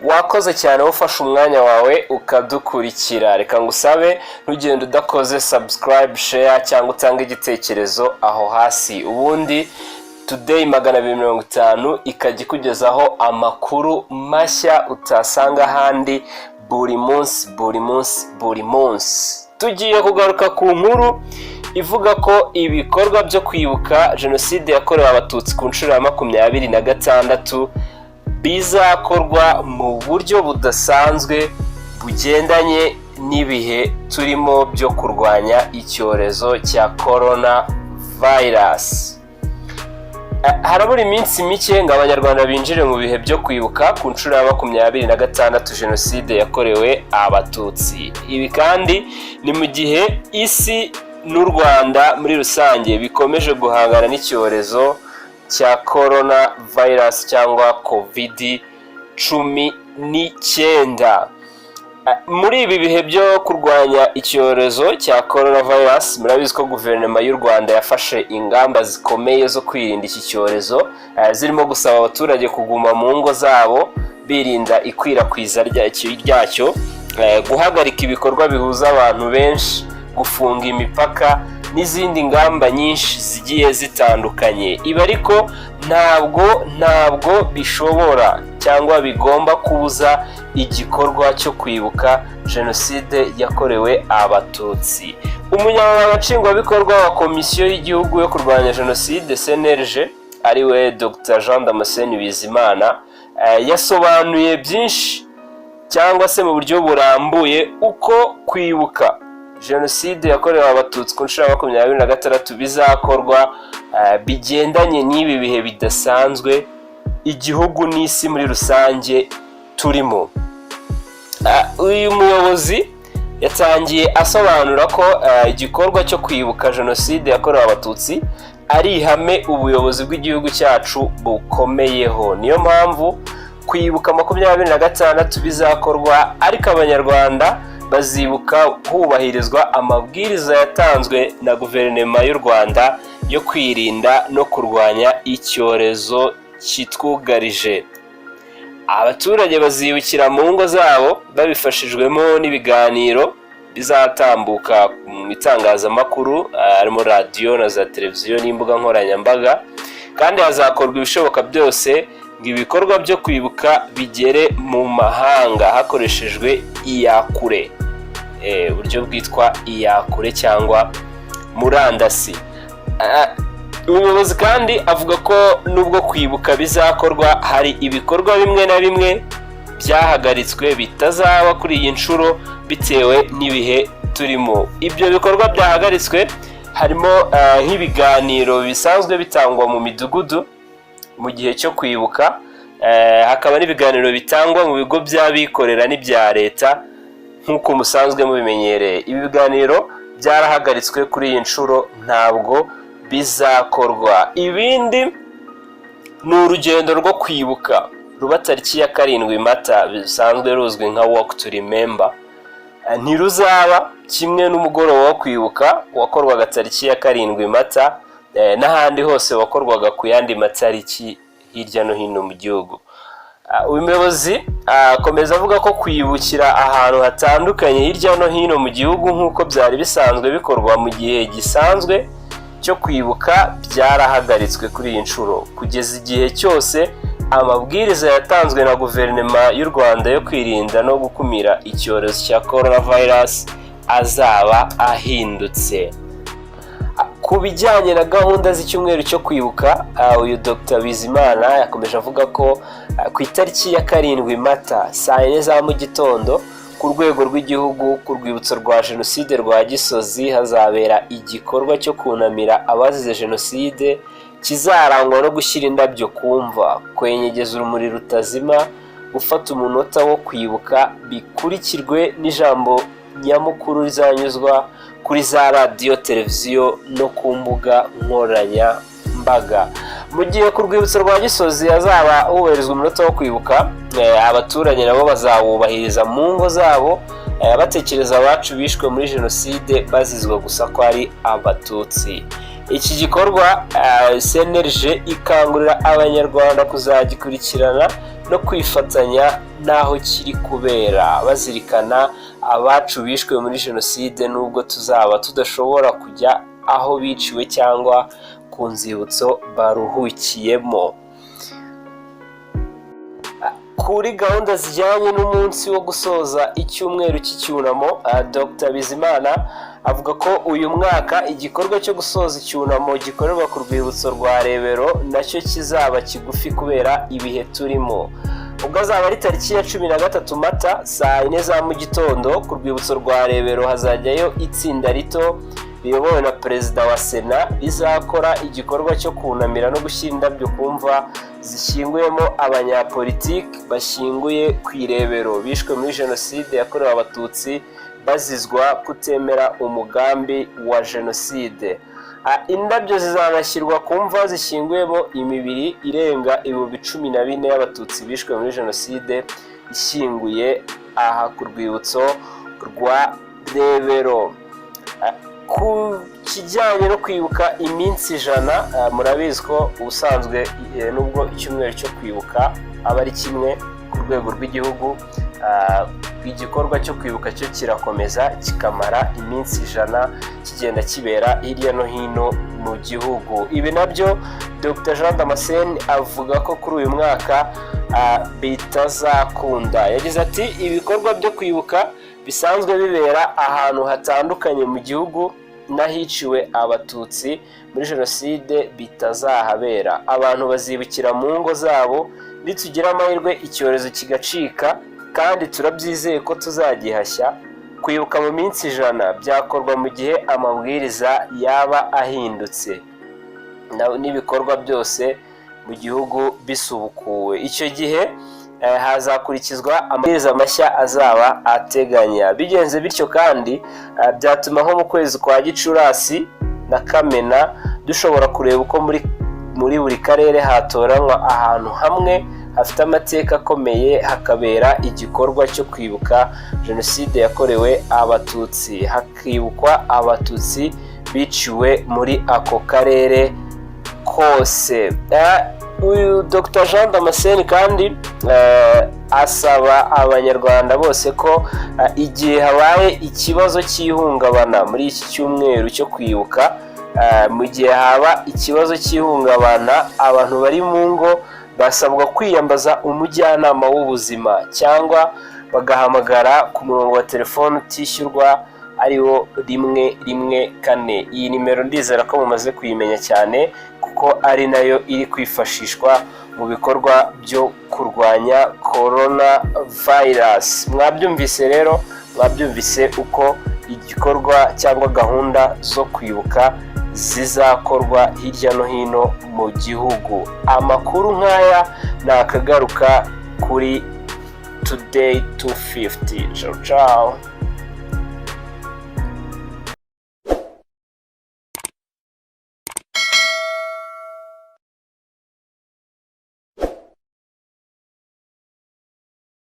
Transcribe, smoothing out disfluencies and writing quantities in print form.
wakoze cyane ufashe umwanya wawe ukadukurikira. Reka ngusabe ntugende udakoze subscribe, share cyangwa utange igitekerezo aho hasi. Ubundi Today 250 ikajya ikugezaho amakuru mashya utasanga ahandi buri munsi. Tugiye kugaruka ku nkuru ivuga ko ibikorwa byo kwibuka jenoside yakorewe abatutsi ku nshuro ya 26 bizakorwa mu buryo budasanzwe bugendanye n'ibihe turimo byo kurwanya icyorezo cya coronavirus. Harabura iminsi mike ngo abanyarwanda binjire mu bihe byo kwibuka ku nshuro ya 26 jenoside yakorewe abatutsi. Ibi kandi ni mu gihe isi n'u Rwanda muri rusange bikomeje guhangana n'icyorezo cya coronavirus cyangwa COVID-19. Muri ibi bihe byo kurwanya icyorezo cya coronavirus, murabizi ko guverinoma y'u Rwanda yafashe ingamba zikomeye zo kwirinda iki cyorezo, zirimo gusaba abaturage kuguma mu ngo zabo birinda ikwirakwiza ryacyo, guhagarika ibikorwa bihuza abantu benshi, gufunga imipaka n'izindi ngamba nyinshi zigiye zitandukanye. Ibi ariko ntabwo bishobora cyangwa bigomba kubuza igikorwa cyo kwibuka jenoside yakorewe abatutsi. Umunyamabanga nshingwabikorwa wa komisiyo y'igihugu yo kurwanya jenoside CNLG ariwe Dr Jean Damascene Bizimana yasobanuye byinshi cyangwa se mu buryo burambuye uko kwibuka jenoside yakorewe abatutsi ku nshuro ya 26 bizakorwa bigendanye n'ibi bihe bidasanzwe igihugu n'isi muri rusange turimo. Uyu muyobozi yatangiye asobanura ko igikorwa cyo kwibuka jenoside yakorewe abatutsi ari ihame ubuyobozi bw'igihugu cyacu bukomeyeho. Niyo mpamvu kwibuka 26 bizakorwa, ariko abanyarwanda bazibuka hubahirizwa amabwiriza yatanzwe na guverinoma y'u Rwanda yo kwirinda no kurwanya icyorezo kitwugarije. Abaturage bazibukira mu ngo zabo babifashijwemo n'ibiganiro bizatambuka mu itangazamakuru, harimo radiyo na za televiziyo n'imbuga nkoranyambaga, kandi hazakorwa ibishoboka byose ngo ibikorwa byo kwibuka bigere mu mahanga hakoreshejwe iyakure, uburyo bwitwa iyakure cyangwa murandasi. Umuyobozi kandi avuga ko nubwo kwibuka bizakorwa, hari ibikorwa bimwe na bimwe byahagaritswe bitazaba kuri iyi nshuro bitewe n'ibihe turimo. Ibyo bikorwa byahagaritswe harimo nk'ibiganiro bisanzwe bitangwa mu midugudu mu gihe cyo kwibuka, hakaba n'ibiganiro bitangwa mu bigo by'abikorera n'ibya leta nk'uko musanzwe mubimenyereye. Ibi biganiro byarahagaritswe kuri iyi nshuro, ntabwo bizakorwa. Ibindi ni urugendo rwo kwibuka ruba tariki ya 7 Mata bisanzwe ruzwi nka Walk to Remember, ntiruzaba kimwe n'umugoroba wo kwibuka wakorwaga tariki ya 7 Mata n'ahandi hose wakorwaga ku yandi matariki hirya no hino mu gihugu. Umuyobozi akomeza avuga ko kwibukira ahantu hatandukanye hirya no hino mu gihugu nk'uko byari bisanzwe bikorwa mu gihe gisanzwe cyo kwibuka byarahagaritswe kuri iyi nshuro, kugeza igihe cyose amabwiriza yatanzwe na guverinoma y'u Rwanda yo kwirinda no gukumira icyorezo cya coronavirus azaba ahindutse. Ku bijyanye na gahunda z'icyumweru cyo kwibuka, uyu Dr Bizimana yakomeje avuga ko ku itariki ya 7 Mata saa 4 za mu gitondo ku rwego rw'igihugu ku rwibutso rwa jenoside rwa Gisozi hazabera igikorwa cyo kunamira abazize jenoside kizarangwa no gushyira indabyo ku mva, kwenyegeza urumuri rutazima, gufata umunota wo kwibuka, bikurikirwe n'ijambo nyamukuru rizanyuzwa kuri za radiyo, televiziyo no ku mbuga nkoranyambaga. Mu gihe ku rwibutso rwa Gisozi hazaba hubahirizwa umunota wo kwibuka, abaturage nabo bazawubahiriza mu ngo zabo, batekereza abacu bishwe muri jenoside bazizwa gusa ko ari abatutsi. iki gikorwa CNLG ikangurira abanyarwanda kuzagikurikirana no kwifatanya n'aho kiri kubera, bazirikana abacu bishwe muri jenoside nubwo tuzaba tudashobora kujya aho biciwe cyangwa ku nzibutso baruhukiyemo. Kuri gahunda zijyanye n'umunsi wo gusoza icyumweru cy'icyunamo, Dr Bizimana avuga ko uyu mwaka igikorwa cyo gusoza icyunamo gikorerwa ku rwibutso rwa Rebero nacyo kizaba kigufi kubera ibihe turimo. Ubwo azaba ari tariki ya 13 Mata saa 4 za mu gitondo ku rwibutso rwa Rebero hazajyayo itsinda rito riyobowe na perezida wa Sena rizakora igikorwa cyo kunamira no gushyira indabyo ku mva zishyinguyemo abanyapolitiki bashyinguye ku Rebero bishwe muri jenoside yakorewe abatutsi bazizwa kutemera umugambi wa jenoside. Indabyo zizanashyirwa ku mva zishyinguyemo imibiri irenga 14,000 y'abatutsi bishwe muri jenoside ishyinguye aha ku rwibutso rwa Rebero. Ku kijyanye no kwibuka iminsi 100, murabizi ko ubusanzwe nubwo icyumweru cyo kwibuka aba ari kimwe ku rwego rw'igihugu, igikorwa cyo kwibuka cyo kirakomeza kikamara iminsi 100 kigenda kibera hirya no hino mu gihugu. Ibi nabyo Dr Jean Damascene avuga ko kuri uyu mwaka bitazakunda. Yagize ati ibikorwa byo kwibuka bisanzwe bibera ahantu hatandukanye mu gihugu n'ahiciwe abatutsi muri jenoside bitazahabera. Abantu bazibukira mu ngo zabo, nitugira amahirwe icyorezo kigacika kandi turabyizeye ko tuzagihashya. Kwibuka mu minsi 100 byakorwa mu gihe amabwiriza yaba ahindutse n'ibikorwa byose mu gihugu bisubukuwe. Icyo gihe hazakurikizwa amabwiriza mashya azaba ateganya. Bigenze bityo kandi byatuma nko mu kwezi kwa Gicurasi na Kamena dushobora kureba uko muri buri karere hatoranywa ahantu hamwe hafite amateka akomeye hakabera igikorwa cyo kwibuka jenoside yakorewe abatutsi, hakibukwa abatutsi biciwe muri ako karere kose. Uyu Dr Jean Damascene kandi asaba abanyarwanda bose ko igihe habaye ikibazo cy'ihungabana muri iki cyumweru cyo kwibuka, mu gihe haba ikibazo cy'ihungabana abantu bari mu ngo basabwa kwiyambaza umujyanama w'ubuzima cyangwa bagahamagara ku murongo wa telefone utishyurwa ariwo 114. Iyi nimero ndizera ko mumaze kuyimenya cyane kuko ari nayo iri kwifashishwa mu bikorwa byo kurwanya corona virus. Mwabyumvise rero, mwabyumvise uko igikorwa cyangwa gahunda zo kwibuka zizakorwa hirya no hino mu gihugu. Amakuru nk'aya nakagaruka kuri Today 250. Ciao ciao.